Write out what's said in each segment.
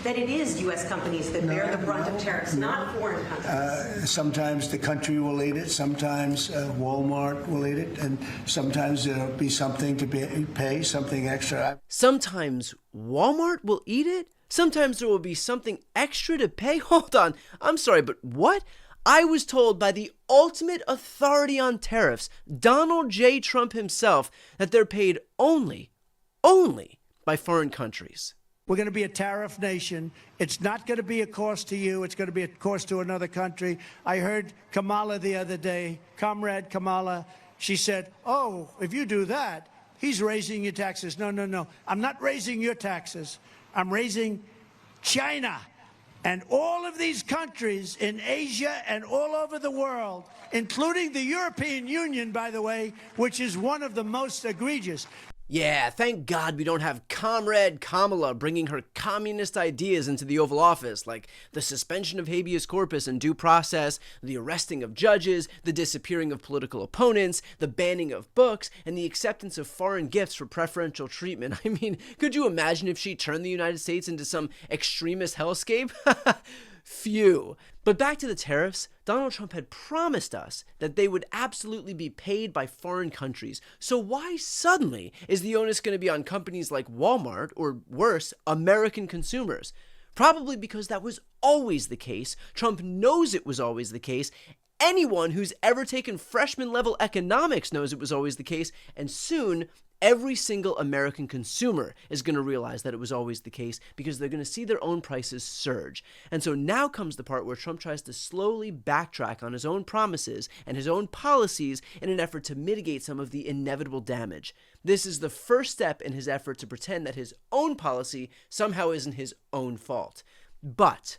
that it is U.S. companies that bear the brunt of tariffs, not foreign countries? Sometimes the country will eat it, sometimes Walmart will eat it, and sometimes there'll be something to pay, something extra. Sometimes Walmart will eat it? Sometimes there will be something extra to pay? Hold on, I'm sorry, but what? I was told by the ultimate authority on tariffs, Donald J. Trump himself, that they're paid only by foreign countries. We're going to be a tariff nation. It's not going to be a cost to you. It's going to be a cost to another country. I heard Kamala the other day, Comrade Kamala, she said, oh, if you do that, he's raising your taxes. No, no, no. I'm not raising your taxes. I'm raising China. And all of these countries in Asia and all over the world, including the European Union, by the way, which is one of the most egregious. Yeah, thank God we don't have Comrade Kamala bringing her communist ideas into the Oval Office, like the suspension of habeas corpus and due process, the arresting of judges, the disappearing of political opponents, the banning of books, and the acceptance of foreign gifts for preferential treatment. I mean, could you imagine if she turned the United States into some extremist hellscape? Phew. But back to the tariffs, Donald Trump had promised us that they would absolutely be paid by foreign countries. So why suddenly is the onus going to be on companies like Walmart, or worse, American consumers? Probably because that was always the case. Trump knows it was always the case. Anyone who's ever taken freshman level economics knows it was always the case, and soon every single American consumer is going to realize that it was always the case, because they're going to see their own prices surge. And so now comes the part where Trump tries to slowly backtrack on his own promises and his own policies in an effort to mitigate some of the inevitable damage. This is the first step in his effort to pretend that his own policy somehow isn't his own fault. But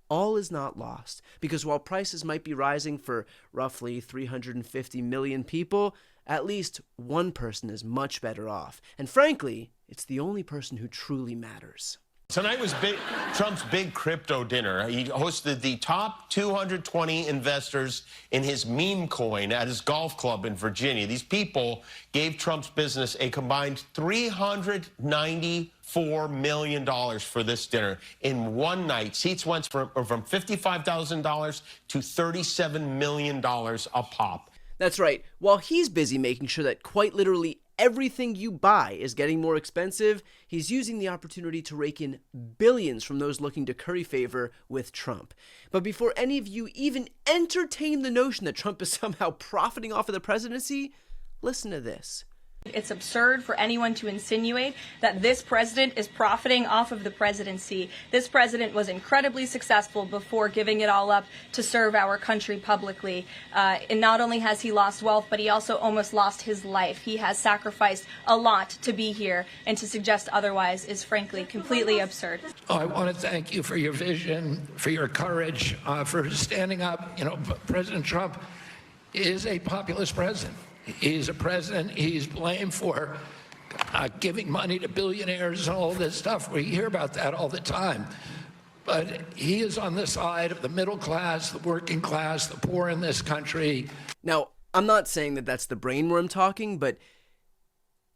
all is not lost, because while prices might be rising for roughly 350 million people, at least one person is much better off. And frankly, it's the only person who truly matters. Tonight was Trump's big crypto dinner. He hosted the top 220 investors in his meme coin at his golf club in Virginia. These people gave Trump's business a combined $394 million for this dinner in one night. Seats went from $55,000 to $37 million a pop. That's right. While he's busy making sure that quite literally everything you buy is getting more expensive, he's using the opportunity to rake in billions from those looking to curry favor with Trump. But before any of you even entertain the notion that Trump is somehow profiting off of the presidency, listen to this. It's absurd for anyone to insinuate that this president is profiting off of the presidency. This president was incredibly successful before giving it all up to serve our country publicly. And not only has he lost wealth, but he also almost lost his life. He has sacrificed a lot to be here, and to suggest otherwise is frankly completely absurd. Oh, I want to thank you for your vision, for your courage, for standing up. You know, President Trump is a populist president. He's a president. He's blamed for giving money to billionaires and all this stuff. We hear about that all the time. But he is on the side of the middle class, the working class, the poor in this country. Now, I'm not saying that that's the brainworm talking, but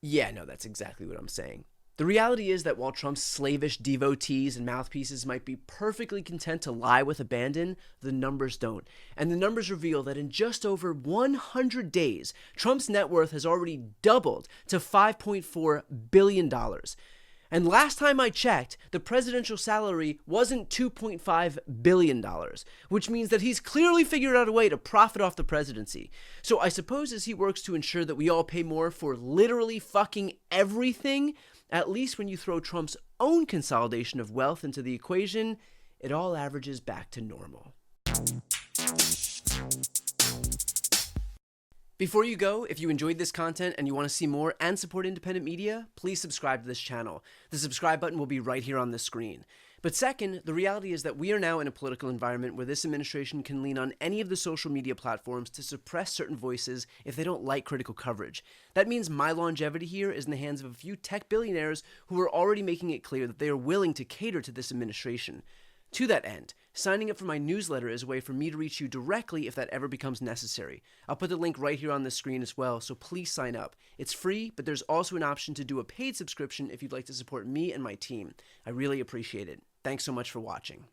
yeah, no, that's exactly what I'm saying. The reality is that while Trump's slavish devotees and mouthpieces might be perfectly content to lie with abandon, the numbers don't. And the numbers reveal that in just over 100 days, Trump's net worth has already doubled to $5.4 billion. And last time I checked, the presidential salary wasn't $2.5 billion, which means that he's clearly figured out a way to profit off the presidency. So I suppose as he works to ensure that we all pay more for literally fucking everything, at least when you throw Trump's own consolidation of wealth into the equation, it all averages back to normal. Before you go, if you enjoyed this content and you want to see more and support independent media, please subscribe to this channel. The subscribe button will be right here on the screen. But second, the reality is that we are now in a political environment where this administration can lean on any of the social media platforms to suppress certain voices if they don't like critical coverage. That means my longevity here is in the hands of a few tech billionaires who are already making it clear that they are willing to cater to this administration. To that end, signing up for my newsletter is a way for me to reach you directly if that ever becomes necessary. I'll put the link right here on the screen as well, so please sign up. It's free, but there's also an option to do a paid subscription if you'd like to support me and my team. I really appreciate it. Thanks so much for watching.